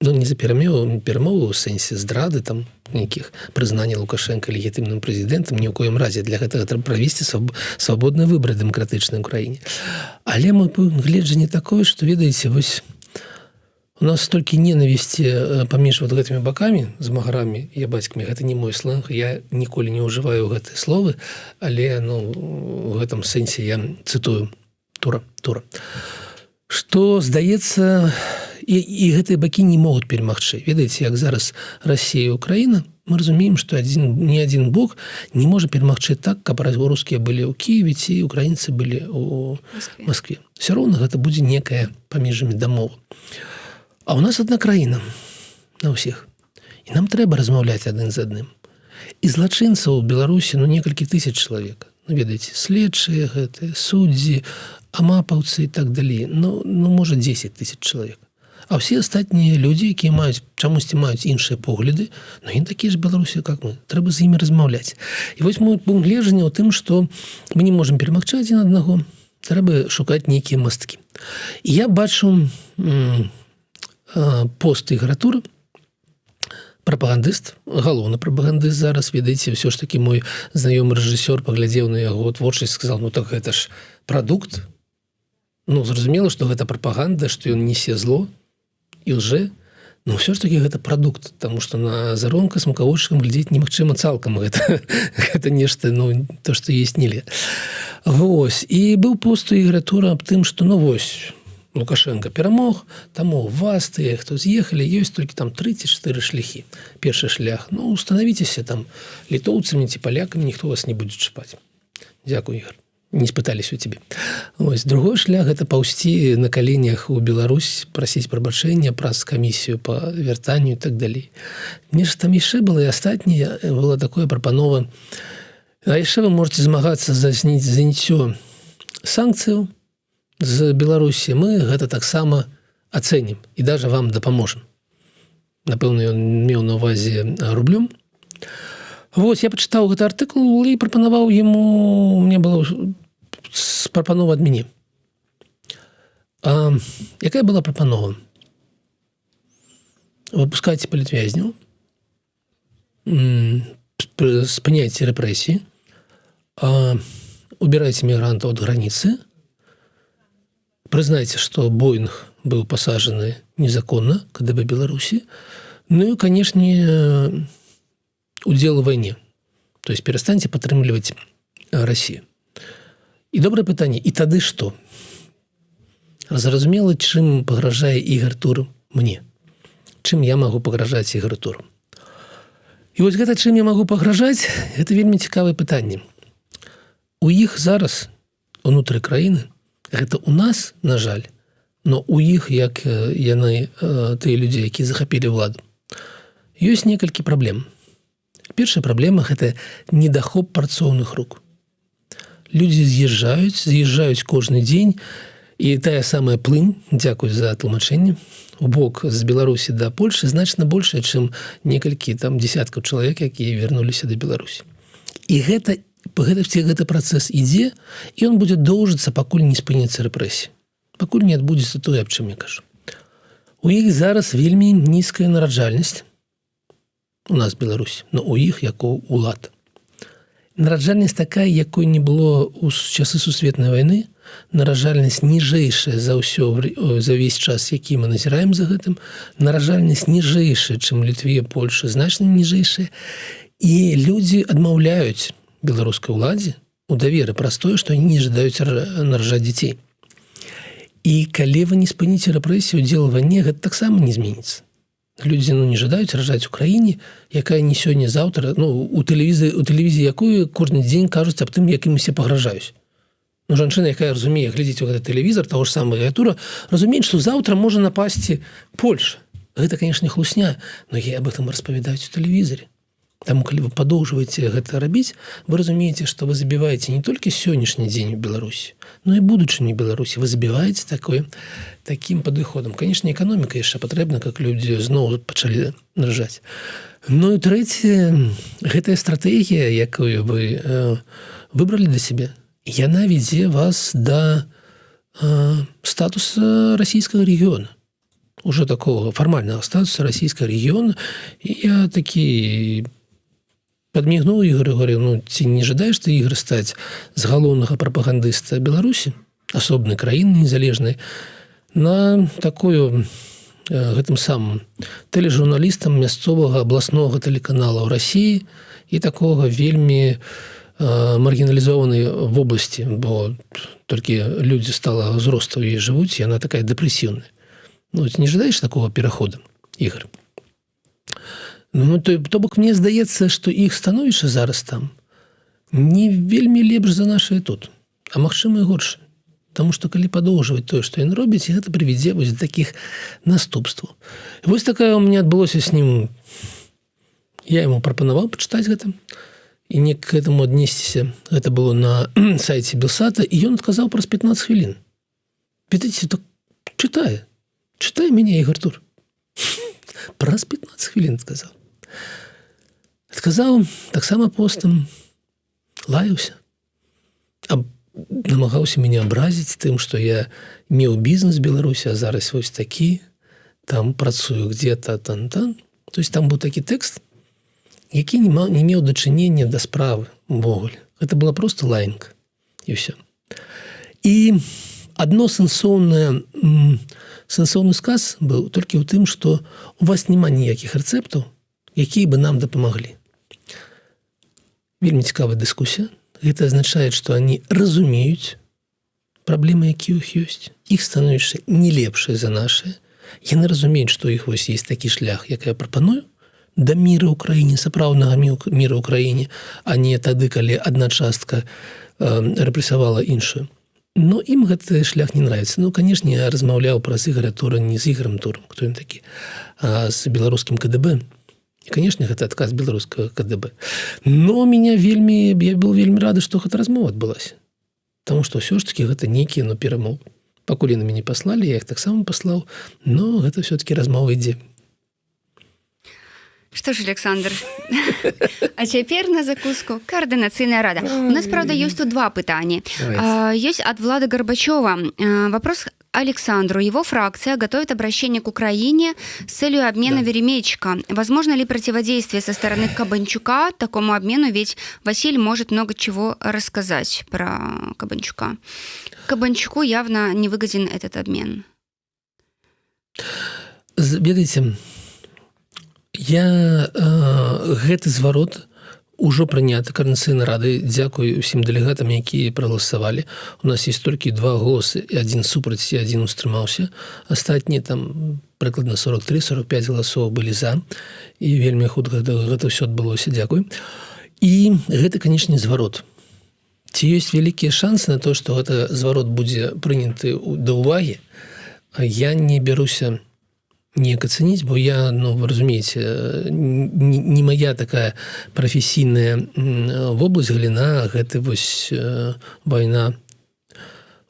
Ну, не за перамовы ў сэнсе здрады, там, нейкіх прызнання Лукашенко легітымным прэзідэнтам, ні ў коім разе. Для гэтага трэба правесці свабодныя выбары дэмакратычнай краіне. Але мы гледжанне такое, што, ведаеце, вось у нас столькі ненавісці паміж вот гэтымі бакамі, змагарамі і бацькамі. Гэта не мой сленг, я ніколі не ўжываю гэтыя словы, але, ну, у гэтым сэнсе я цытую Тура. Што, здаецца, і гэтыя бакі не могуць перамагчы. Ведаеце, як зараз Расія і Украіна, мы разумеем, што ні адзін бок не можа перамагчы так, каб рускія былі ў Кіеве ці украінцы былі ў Маскве. Все роўна гэта будзе некая паміж імі дамова. А ў нас адна краіна на ўсіх. І нам трэба размаўляць адзін з адным. І злачынцаў у Беларусі, ну, некалькі тысяч чалавек. Ну, ведаеце, следчыя гэтыя, суддзі, амапаўцы і так далей. Ну, можа, 10 000 чалавек. А ўсе астатнія людзі, якія чамусьці маюць іншыя погляды, ну, яны такія ж беларусы, як мы. Трэба з імі размаўляць. І вось мой пункт гледжання ў тым, што мы не можам перамагчы адзін аднаго. Трэба шукаць нейкія масткі. І я бачу пост Ігора Тура, прапагандыст, галоўны прапагандыст зараз, ведаеце, ўсё ж такі мой знаёмы рэжысёр паглядзеў на яго творчасць, сказал, ну, так гэта ж прадукт. Ну, зразумела, што гэта прапаганда, што ён несе зло і лжэ, но ўсё ж такі гэта прадукт, таму што на заронка смакаводчыкам глядзець немагчыма цалкам гэта нешта, ну, то, што есть нельга. Вось, і быў пост у Ігора Тура аб тым, што, ну, вось, Лукашенко перамог, таму у вас, тыя, хто з'ехалі, ёсць толькі там 3-4 шляхі. Першы шлях, ну, установіцеся там літоўцамі ці палякамі, ніхто вас не будзе чапаць. Дзякуй, Ігор. Не спытались у тебе. Ось, другой шлях – это паўсці на коленях у Беларусь, просить прабачэння праз камісію по вяртанню и так далей. Нешта там яшчэ было, и астатняе было такое прапанова. А яшчэ вы можете змагацца за заняццё санкцыяў з Беларусі. Мы гэта таксама ацэнім і даже вам дапаможам. Напэўна, ён меў на увазе рублём. Вот, я пачытаў гэты артыкул і прапанаваў яму, мне было прапанова ад мяне. Якая была прапанова? Выпускайце палітвязняў, спыняйце рэпрэсіі, убирайце мігрантаў ад граніцы, прызнайце, што Боінг быў пасажаны незаконна КДБ Беларусі, ну і, канешне, удел в войне. То есть перестаньте падтрымліваць Россию. І добрае пытанне, і тады што? Зразумела, чым пагражае Ігор Тур мне? Чым я магу пагражаць Ігору Туру? І вось гэта, чым я магу пагражаць, гэта вельмі цікавае пытанне. У іх зараз, унутры краіны, гэта у нас, на жаль, но у іх, як яны, тыя людзі, якія захапілі ўладу, ёсць некалькі праблем. Першая праблема – гэта недахоп працоўных рук. Людзі з'язджаюць кожны дзень, і тая самая плынь, дзякуй за тлумачэнне, у бок з Беларусі да Польшы значна большая, чым некалькі там дзесяткаў чалавек, якія вярнуліся да Беларусі. І гэты працэс ідзе, і ён будзе доўжыцца, пакуль не спыніцца рэпрэсія. Пакуль не адбудзецца тое, аб чым я кажу. У іх зараз вельмі нізкая нараджальнасць у нас Беларусі, но у іх як у улад. Нараджальнасць такая, якой не было ў часы сусветнай вайны, нараджальнасць ніжэйшая за ўвесь час, які мы назіраем за гэтым, нараджальнасць ніжэйшая, чым Літве, Польша, значна ніжэйшая, і людзі адмаўляюць беларускай уладзе у даверы праз тое, што яны не жадаюць нараджаць дзяцей. І калі вы не спыніце рэпрэсію, удзел у вайне, гэта таксама не зменіцца. Людзі не жадаюць ражаць у краіне, якая не сёння-заўтра, у тэлевізіі якой кожны дзень кажуць аб тым, як ім усе пагражаюць. Жанчына, якая разумее, глядзіць у гэты тэлевізор, таго ж самага Ятура, разумеюць, што заўтра можа напасці Польша. Гэта, канешне, хлусня, но я об этом распавядаюць у тэлевізоры. Таму, калі вы падоўжваеце гэта рабіць, вы разумееце, што вы забіваеце не толькі сённяшні дзень у Беларусі, но і будучыню Беларусі. Вы забіваеце такім падыходам. Канешне, эканоміка яшчэ патрэбна, как людзі зноў пачалі наражаць. Ну і трэцяе, гэтая стратэгія, якую вы выбралі для сябе, яна вядзе вас да статуса расійскага рэгіёна. Уже такого фармальнага статуса расійскага рэгіёна. І я такі падмігнуў Ігорю, говорю, ці не жадаеш ты, Ігор, стаць з галоўнага прапагандыста Беларусі, асобнай краіны незалежнай, на такую гэтым самым тэлежурналістам мясцовага абласнога тэлеканала ў Расіі і такога вельмі маргіналізованай вобласці, бо толькі людзі стала ўзросту і жывуць, яна такая дэпрэсіўная. Не жадаеш такого пераходу, Ігор? То бок мне здаецца, што іх становішча зараз там не вельмі лепш за нашае тут, а магчыма і горш. Таму што калі падоўжваць тое, што ён робіць, гэта прывядзе вось да такіх наступстваў. Вось такая у мяне адбылося з ним. Я яму прапанаваў пачытаць гэта і не к гэтаму аднесціся. Гэта было на сайце Белсата, і ён адказаў праз 15 хвілін. Пытайце, так чытае. Чытай мяне, Ігор Тур. Праз 15 хвілін адказаў. Адказаў таксама постам, лаяўся. Намагаўся мяне абразіць тым, што я меў бізнес в Беларусі, а зараз вось такі, там працую где-то тан-тан. То есть там быў такі тэкст, які не меў дачынення да справы увогуле. Гэта была проста лаянка. І ўсё. І адно сэнсоўны сказ быў толькі ў тым, што у вас няма ніякіх рэцэптаў, якія бы нам дапамаглі. Вельмі цікавая дыскусія. Гэта азначае, што они разумеюць праблемы, якія ў іх ёсць. Іх становішча не лепшае за нашае. Яны разумеюць, што ў іх вось есть такі шлях, як я прапаную, да міра ў краіне, сапраўднага міра ў краіне, а не тады, калі адна частка рэпрэсавала іншую. Но ім гэты шлях не нравіцца. Канешне, я размаўляў праз Ігоря Тура не з Ігорем Туром, хто ён такі, а з беларускім КДБ. І, канешне, гэта адказ беларускага КДБ. Но я был вельмі рады, што гэта размова адбылася. Таму што ўсё ж такі гэта нейкія перамовы. Пакуль яны мяне паслалі, я іх таксама паслаў, но гэта ўсё-такі размова ідзе. Што ж, Александр, а цяпер на закуску координаційная рада. У нас, правда, есть тут два пытания. Есть от Влада Горбачева. Вопрос Александру. Его фракция готовит обращение к Украине с целью обмена Веремеечка. Возможно ли противодействие со стороны Кабанчука такому обмену? Ведь Василий может много чего рассказать про Кабанчука. Кабанчуку явно не выгоден этот обмен. Ведаеце, гэты зварот ужо прыняты Координацыйнай рады. Дзякуй усім дэлегатам, якія прагаласавалі. У нас есть толькі 2 голосы, і 1 супраць, і 1 устрымаўся. Астатнія там прыкладна 43-45 галасоў былі за. І вельмі хутка гэта ўсё адбылося. Дзякуй. І гэта, канечне, зварот. Ці ёсць вялікія шансы на то, што гэта зварот будзе прыняты да ўвагі? Я не бяруся неяк ацэніць, бо я, ну, вы разумееце, не моя такая прафесійная вобласць, галіна, гэта вось вайна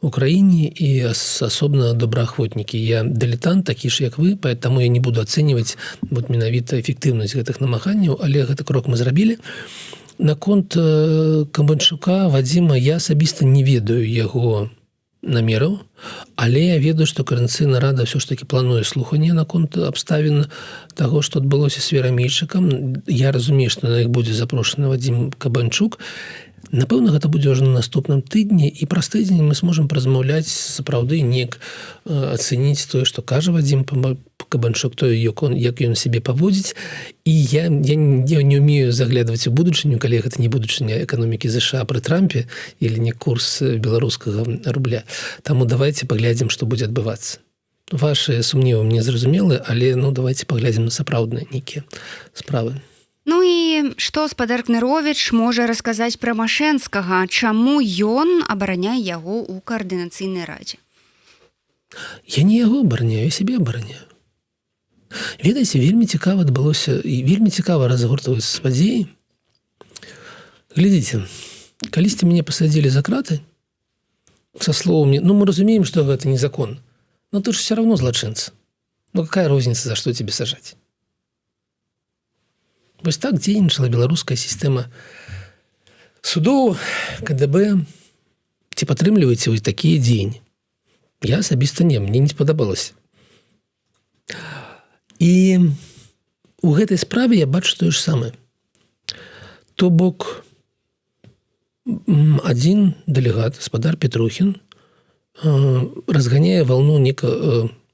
в Украине и особенно добраахвотники. Я дилетант, такі ж, як вы, поэтому я не буду ацэньваць вот менавіта эфектыўнасць гэтых намаганняў, але гэты крок мы зрабілі. Наконт Кабанчука, Вадзіма, я асабіста не ведаю яго намераў, але я ведаю, што Коордынацыйная рада ўсё ж таки плануе слуханне наконт абставін таго, што адбылося з Верамейчыкам. Я разумею, што на іх будзе запрошаны Вадзім Кабанчук. Напэўна, гэта будзе ўжо на наступным тыдні, і праз тыдзень мы зможам паразмаўляць сапраўды, неяк ацэніць тое, што кажа Вадзім Кабанчук, тое, як ён сябе паводзіць. І я не ўмею заглядваць у будучыню, калі гэта не будучыня эканомікі ЗША пры Трампе или не курс беларускага рубля. Таму давайте паглядзім, што будзе адбывацца. Вашы сумневы мне зразумелы, але ну давайте паглядзім на сапраўдныя нейкія справы. Ну і што спадар Кныровіч можа расказаць пра Машэнскага, чаму ён абараняе яго ў Каардынацыйнай радзе? Я не яго абараняю, я сябе абараняю. Ведаеце, вельмі цікава адбылося і вельмі цікава разгортваюцца падзеі. Глядзіце, калісьці мяне пасадзілі за краты са словамі, ну мы разумеем, што гэта не закон, но ты ж все равно злачынца. Ну какая розніца, за што тебе сажаць? Вось так дзейнічала беларуская сістэма судоў, КДБ. Ці падтрымліваеце вы такія дзеянні? Я асабіста не, мне не спадабалася. І у гэтай справе я бачу тое ж самае. То бок адзін дэлегат, спадар Петрухін, разганяе валну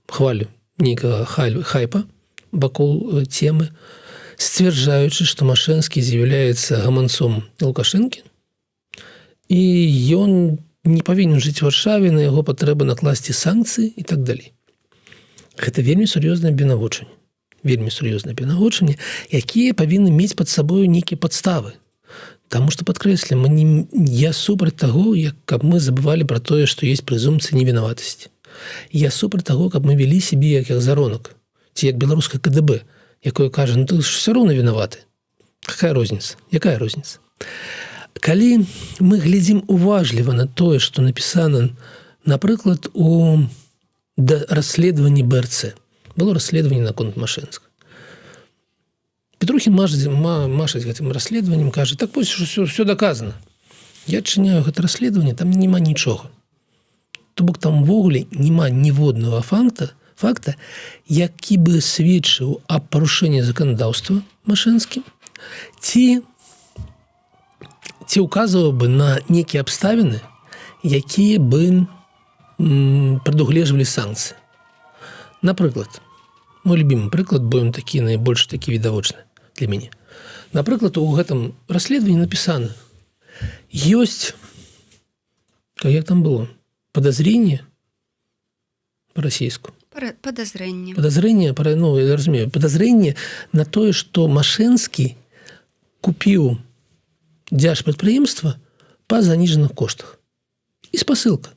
хвалю нейкага хайпа вакол темы, сцвярджаючы, што Машэнскі з'яўляецца гаманцом Лукашэнкі, і ён не павінен жыць у Варшаве, на яго патрэба накласці санкцыі і так далей. Гэта вельмі сур'ёзнае абвінавачанне. Вельмі сур'ёзнае абвінавачанне, якія павінны мець пад сабою нейкія падставы. Таму што, падкрэслім, я супраць таго, каб мы забывалі пра тое, што ёсць прэзумпцыя невінаватасці. Я супраць таго, каб мы вялі сябе як заронак, ці як беларускае КДБ, якое кажа, ну ты ж все роўна вінаваты. Какая розніца? Якая розніца? Калі мы глядзім уважліва на тое, што напісана, напрыклад, у расследаванні БРЦ. Было расследаванне наконт Машэнскага. Петрухін машаць гэтым расследаваннем, кажа, так вось все доказано. Я адчыняю гэта расследаванне, там няма нічога. То бок там увогуле няма ніводнага факта, які бы сведчыў аб парушэнні заканадаўства Машэнскім, ці указываў бы на нейкія абставіны, якія бы прадугледжвалі санкцыі. Напрыклад, мой любімы прыклад, бо ён такі найбольш такі відавочны для мяне. Напрыклад, у гэтым расследаванні напісана, ёсць, як там было, подозрение по-расійску. Подозрение. Ну, я разумею, подозрение на тое, што Машэнскі купіў дзяржпрадпрыемства па заніжаных коштах. І спасылка.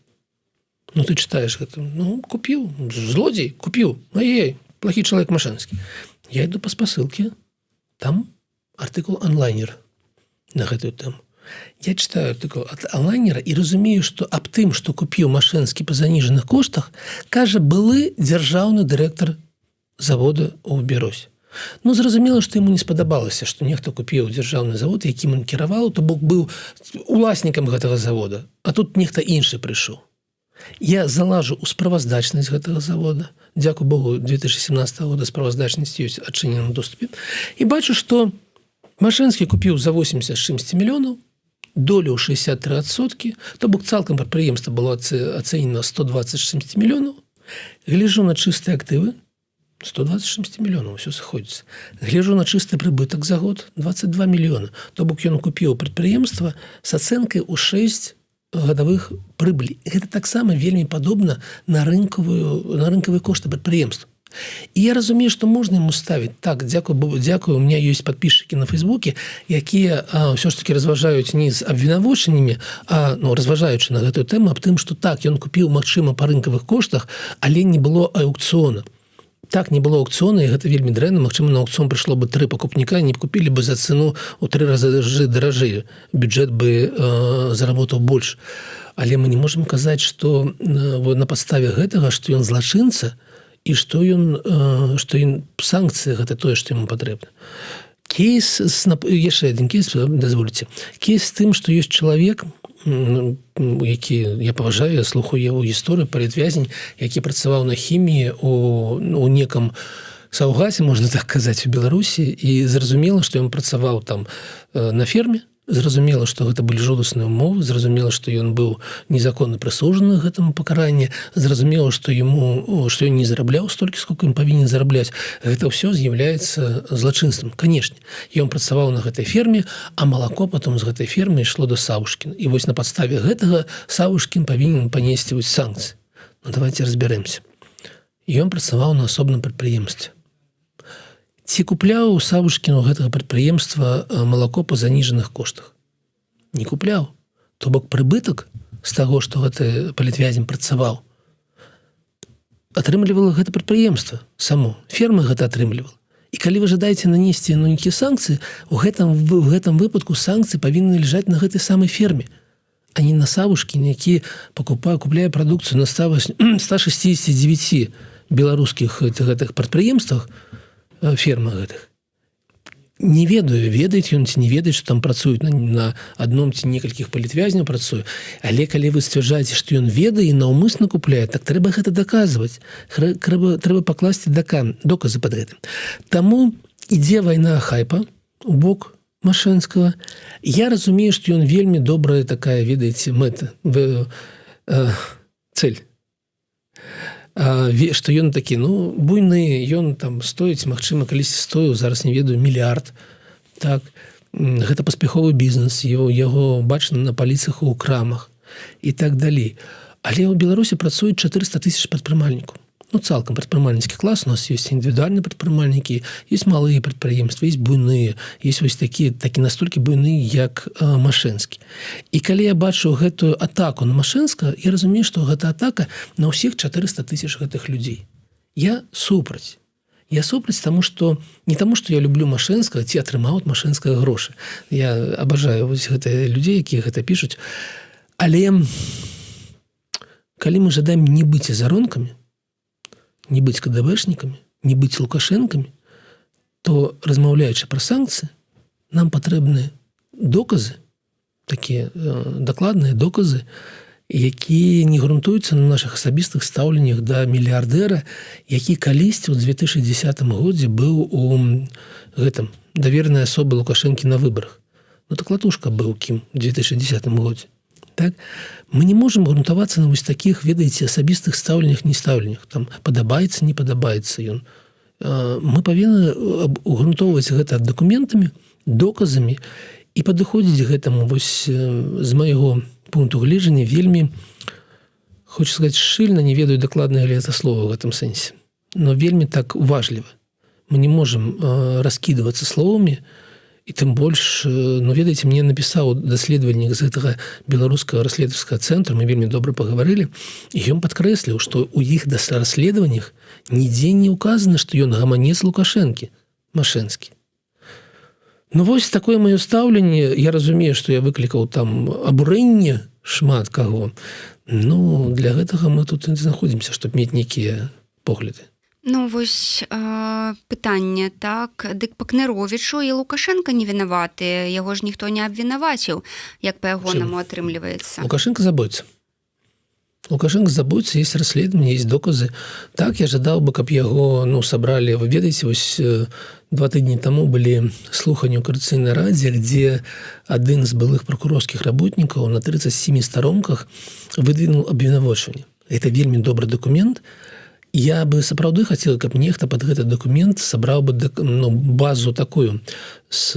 Ну, ты читаешь гэта. Ну, купіў. Злодзей купіў. Ай-яй, плохі чалавек Машэнскі. Я іду па спасылке. Там артыкул онлайнер на гэтую тэму. Я читаю артыкул ад онлайнера і разумею, што аб тым, што купіў Машэнскі па заніжаных коштах, кажа былы дзяржаўны дырэктар завода ў Берозе. Ну, зразумела, што яму не спадабалася, што нехта купіў дзяржаўны завод, якім ён кіраваў, то бок быў уласнікам гэтага завода, а тут нехта іншы прыйшоў. Я залажу ў справаздачнасць гэтага завода. Дзякуй Богу, 2017 года справаздачнасць ёсць адчыненым доступе. І бачу, што Машэнскі купіў за 80 чымсьці мільёнаў, долю 63%, то бок цалкам прадпрыемства было ацэнена 120 чымсьці мільёнаў. Гляжу на чыстыя актывы, 120 чымсьці мільёнаў, усё сыходзіцца. Гляжу на чысты прыбытак за год, 22 мільёны. То бок ён купіў прадпрыемства з ацэнкай у 6 гадавых прыбылі. Гэта таксама вельмі падобна на рынкавыя кошты прадпрыемства. І я разумею, што можна яму ставіць. Так, дзякуй, у меня ёсць падпісчыкі на Фейсбуке, якія ўсё ж таки разважаюць не з абвінавачаннямі, а разважаючы на гэтую тэму аб тым, што так, ён купіў, магчыма, па рынкавых коштах, але не было аукцыёна. Так, не было аукцыёна, і гэта вельмі дрэнна. Магчыма, на аукцыён прыйшло бы 3 пакупніка, не купілі бы за цэну ў 3 разы даражэй. Бюджэт бы заработаў больш. Але мы не можам казаць, што на падставе гэтага, што ён злачынца і што ён санкцыі гэта тое, што яму патрэбна. Кейс, яшчэ адзін кейс, дазвольце. Кейс з тым, што ёсць чалавек, які, я паважаю, я слухаю яго гісторыю, палітвязень, які працаваў на хіміі у некам саўгасе, можна так казаць, у Беларусі, і зразумела, што ён працаваў там на ферме, зразумела, што гэта былі жудасныя ўмовы, зразумела, што ён быў незаконна прысуджаны гэтаму пакаранні, зразумела, што ён не зарабляў столькі, сколько ён павінен зарабляць. Гэта ўсё з'яўляецца злачынствам. Канешне, ён працаваў на гэтай ферме, а малако потом з гэтай фермы ішло до Савушкіна. І вось на падставе гэтага Савушкін павінен панесці санкцыі. Ну, давайте разбярэмся. Ён працаваў на асобным прадпрыемстве. Ці купляў Савушкіну гэтага прадпрыемства малако па заніжаных коштах? Не купляў. То бок прыбытак з таго, што гэты палітвязень працаваў, атрымлівала гэта прадпрыемства само. Ферма гэта атрымлівала. І калі вы жадаеце нанесці нейкія санкцыі, у гэтым выпадку санкцыі павінны ляжаць на гэтай самай ферме, а не на Савушкіне, які купляе прадукцыю на 169 беларускіх гэтых прадпрыемствах, ферма гэтых. Не ведаю, ведаеце ён ці не ведае, што там працуюць на адном ці некалькіх палітвязняў працуе. Але калі вы сцвярджаеце, што ён ведае і наўмысна купляе, так трэба гэта даказваць. Трэба пакласці доказы пад гэтым. Таму ідзе вайна хайпа у бок Машэнскага. Я разумею, што ён вельмі добрая такая, ведаеце, мэта, цэль. Што ён такі, буйны, ён там стоіць, магчыма, калісьці стоіў, зараз не ведаю, мільярд. Так, гэта паспяховы бізнес, яго бачна на паліцах у крамах і так далей. Але ў Беларусі працуюць 400 000 прадпрымальнікаў. Цалкам прадпрымальніцкі клас, у нас ёсць індывідуальныя прадпрымальнікі, ёсць малыя прадпрыемствы, ёсць буйныя, ёсць вось такі настолькі буйны, як Машэнскі. І калі я бачу гэтую атаку на Машэнскага, я разумею, што гэта атака на ўсіх 400 000 гэтых людзей. Я супраць. Я супраць не таму, што я люблю Машэнскага ці атрымаў ад Машэнскага грошы. Я абажаю вось гэтыя людзей, якія гэта пішуць. Але калі мы жадаем не быць азаронкамі, не быць КДБшнікамі, не быць лукашэнкамі, то, размаўляючы пра санкцыі, нам патрэбны доказы, такія дакладныя доказы, якія не грунтуюцца на нашых асабістых стаўленнях да мільярдэра, які калісьці ў 2010 годзе быў у гэтым даверанай асобы Лукашэнкі на выбарах. Так Латушка быў кім у 2010 годзе. Так? Мы не можам грунтавацца на вось такіх, ведаеце, асабістых стаўленнях, нестаўленнях. Там падабаецца, не падабаецца ён. Мы павінны грунтоўваць гэта дакументамі, доказамі і падыходзіць гэтаму вось з майго пункту гледжання вельмі, хочу сказаць, шчыльна, не ведаю дакладнае гэта слова ў гэтым сэнсе, но вельмі так уважліва. Мы не можам раскідвацца словамі, і тым больш, ведаеце, мне напісаў даследавальнік з гэтага беларускага расследавацкага цэнтру, мы вельмі добра пагаварылі, і ён падкрэсліў, што ў іх расследаваннях нідзе не указана, што ён гаманец Лукашэнкі, Машэнскі. Вось такое маё стаўленне, я разумею, што я выклікаў там абурэнне шмат каго. Для гэтага мы тут і знаходзімся, щоб мець нейкія погляды. Вось пытанне, так, дык па Кныровічу і Лукашенка не вінаваты, яго ж ніхто не абвінаваціў, як па ягонаму атрымліваецца. Лукашенко забойца. Лукашенко забойца, есть расследаванне, есть доказы. Так, я жадаў бы, каб яго, сабралі, вы ведаеце, вось 2 тыдні таму былі слуханні ў Коордынацыйнай радзе, дзе адзін з былых пракурорскіх работнікаў на 37 старонках выдвинуў абвінавачванне. Это вельмі добры дакумент. Я бы сапраўды хацела, каб нехта пад гэты дакумент сабраў бы базу такую з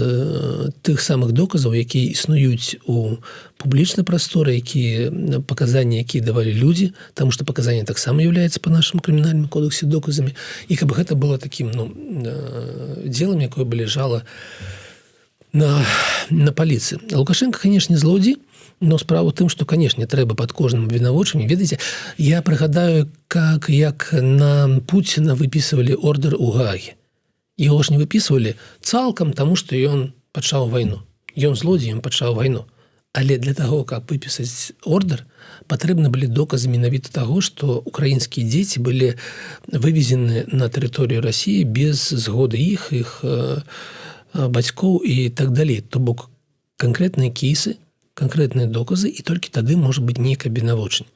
тых самых доказаў, якія існуюць у публічнай прасторы, паказанні, якія давалі людзі, таму што паказанне таксама з'яўляецца па нашым крымінальным кодексе доказамі, і каб гэта было такім дзелам, якое бы ляжала на на паліцы. Лукашенко, конечно, злодзей, но справа ў тым, што, канешне, трэба пад кожным абвінавачваннем. Ведаеце, я прыгадаю, як на Пуціна выпісвалі ордэр у Гаагі. Яго ж не выпісвалі цалкам, таму што ён пачаў вайну. Ён злодзей, ён пачаў вайну. Але для таго, каб выпісаць ордэр, патрэбны былі доказы менавіта таго, што украінскія дзеці былі вывезены на тэрыторыю Расіі без згоды іх бацькоў і так далей. То бок канкрэтныя кейсы, канкрэтныя доказы, і толькі тады можа быць нейкае абвінавачанне.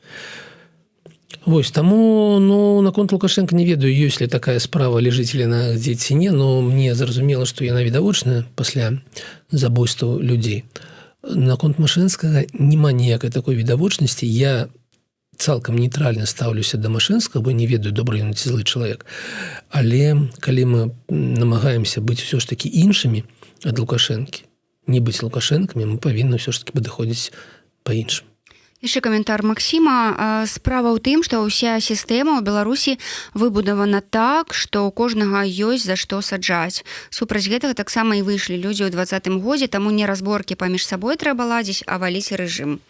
Вось, таму, наконт Лукашенка не ведаю, ёсць ли такая справа, ляжыць ли на дзе ці не, но мне зразумела, што яна відавочная пасля забойстваў людзей. Наконт Машэнскага няма ніякай такой відавочнасці. Я цалкам нейтральна стаўлюся да Машэнскага, бо не ведаю, добры ён ці злы чалавек. Але калі мы намагаемся быць усё ж такі іншымі ад Лукашэнкі, не быць Лукашэнкамі, мы павінны ўсё ж такі падыходзіць па-іншаму. Яшчэ каментар Максіма. Справа ў тым, што ўся сістэма ў Беларусі выбудавана так, што ў кожнага ёсць за што саджаць. Супраць гэтага таксама і выйшлі людзі ў 2020 годзе, таму не разборкі паміж сабой трэба ладзіць, а валіць рэжым.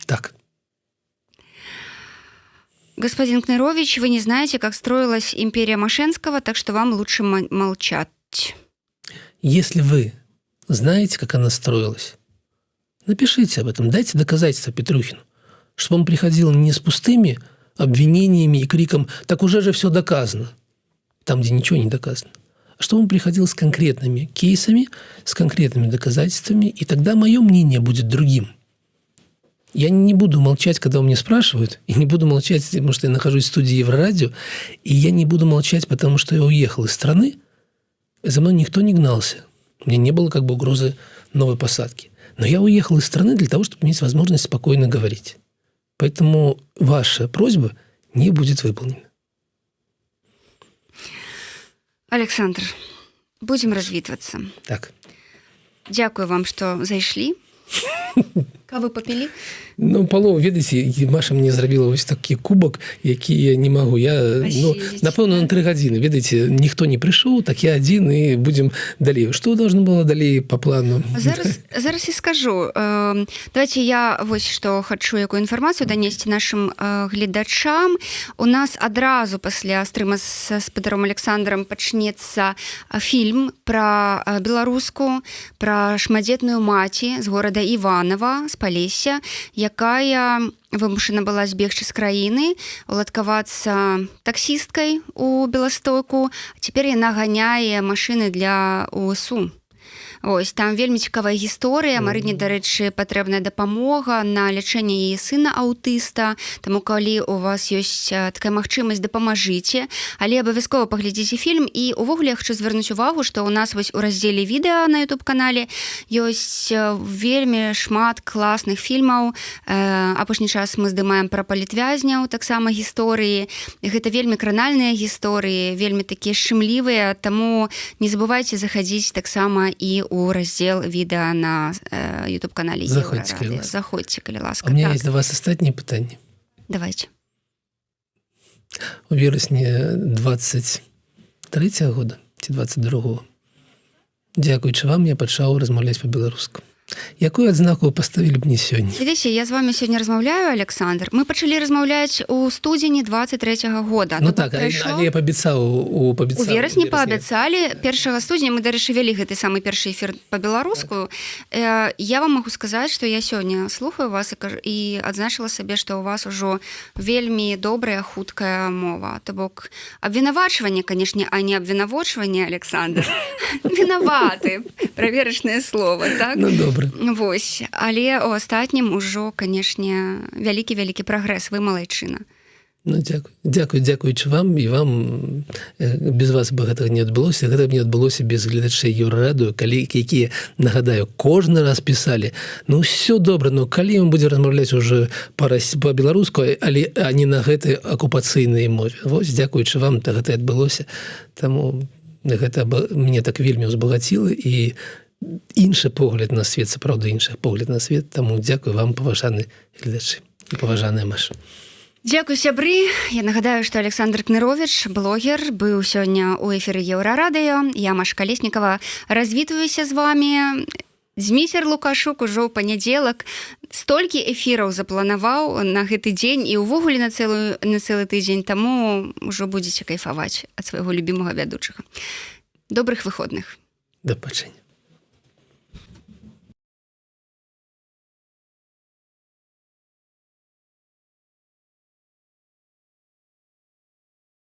Так. Господин Кнырович, вы не знаете, как строилась империя Машенского, так что вам лучше молчать. Если вы знаете, как она строилась, напишите об этом, дайте доказательства Петрухину, чтобы он приходил не с пустыми обвинениями и криком «так уже же все доказано», там, где ничего не доказано, а чтобы он приходил с конкретными кейсами, с конкретными доказательствами, и тогда мое мнение будет другим. Я не буду молчать, когда у меня спрашивают, и не буду молчать, потому что я нахожусь в студии Еврорадио, и я не буду молчать, потому что я уехал из страны, за мной никто не гнался. У меня не было как бы угрозы новой посадки. Но я уехал из страны для того, чтобы иметь возможность спокойно говорить. Поэтому ваша просьба не будет выполнена. Александр, будем развитываться. Так. Дякую вам, что зайшлі. Кавы попілі? Ну, палову, ведаеце, Маша мне зрабіла вось такі кубак, які я не магу. Напэўна, на 3 гадзіны. Ведаеце, ніхто не прыйшоў, так я адзін, і будзем далей. Што должно было далей по плану? Зараз і скажу. Давайте я вось што хачу, якую інфармацыю данесці нашим гледачам. У нас адразу пасля стрыма з спадаром Александром пачнецца фільм пра беларуску, пра шматдзетную маці з горада Іванова, з Палесся, якая вымушана была збегчы з краіны, уладкавацца таксісткай у Беластойку, а цяпер яна ганяе машыны для УСУ. Ось, там вельмі цікавая гісторыя. Марыне, дарэчы, патрэбная дапамога на лячэнне яе сына аўтыста, таму калі у вас ёсць такая магчымасць, дапамажыце, але абавязкова паглядзіце фільм. І увогуле я хочу звярнуць увагу, што ў нас вось у раздзеле відэа на YouTube-канале ёсць вельмі шмат класных фільмаў. Апошні час мы здымаем пра палітвязняў, таксама гісторыі. Гэта вельмі кранальныя гісторыі, вельмі такія шчымлівыя, таму не забывайце захадзіць таксама і у раздзел відэа на YouTube-канале Еврорадио. Заходзьце, калі ласка. У меня есть для вас астатнія пытанні. Давайте. У верасні 23 года ці 22-го, дзякуючы вам, я пачаў размаўляць па-беларуску. Якую адзнаку вы паставілі б мне сёння? Видите, я з вами сёння размаўляю, Александр. Мы пачалі размаўляць у студзені 23-го года. Ну так, але я паабяцаў у верасні паабяцалі. 1 студзеня мы, дарэчы, вялі гэты самы першы эфір па-беларуску. Я вам магу сказаць, што я сёння слухаю вас і адзначыла сабе, што у вас ужо вельмі добрая, хуткая мова. То бок абвінавачванне, канешне, а не абвінавочванне, Александр. Вінаваты. Праверачнае слово, так? Ну, добра. Вось, але у астатнім ужо, канешне, вялікі прагрэс, вы малайчына. Ну, дзякуючы вам, і вам без вас бы гэтага не адбылося, гэта б не адбылося без гледачэй Еврорадыо, якія, нагадаю, кожны раз пісалі, ну, все добра, но калі ён будзе размаўляць уже па-беларуску, але а не на гэтай акупацыйнай мове. Вось, дзякуючы вам, гэта адбылося, таму гэта мне так вельмі ўзбагаціла, і іншы погляд на свет, сапраўды іншы погляд на свет, таму дзякую вам, паважаны гледачы і паважаная Маша. Дзякуй, сябры. Я нагадаю, што Александр Кныровіч, блогер, быў сёння ў эфіры Еўрарадыё. Я, Маша Калеснікава, развітваюся з вами. Зміцер Лукашук ужо ў панядзелак столькі эфіраў запланаваў на гэты дзень і ўвогуле на цэлы тыдзень, таму ўжо будзеце кайфаваць ад свайго любімага вядучага. Добрых выходных. Да пачэння.